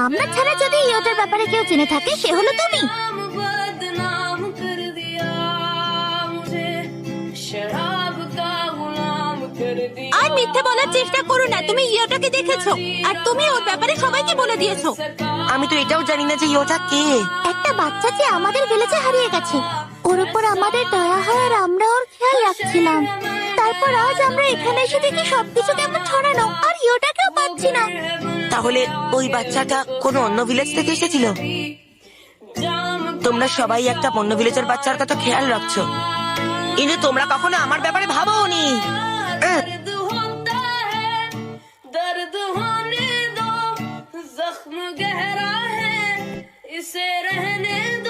আমরা ছাড়া যদি ইয়োটার ব্যাপারে কেউ জেনে থাকে সে হলো তুমি। আর মিথ্যে বলার চেষ্টা করো না, তুমি ইয়োটাকে দেখেছো আর তুমি ওর ব্যাপারে সবাইকে বলে দিয়েছো। আমি তো এটাও জানি না যে ইয়োটা কে। একটা বাচ্চা যে আমাদের ভিলেজে হারিয়ে গেছে, ওর উপর আমাদের দয়া হয় আর আমরা ওর খেয়াল রাখছিলাম। তারপর আজ আমরা এখানে এসে দেখি সবকিছু কেমন ছড়ানো আর ইয়োটাকেও পাচ্ছি না। তাহলে ওই বাচ্চাটা কোনো অন্য ভিলেজ থেকে এসেছিল? তোমরা সবাই একটা অন্য ভিলেজের বাচ্চার কথা খেয়াল রাখছো, কিন্তু তোমরা কখনো আমার ব্যাপারে ভাবোনি। दर्द होने दो, जख्म गहरा है, इसे रहने दो।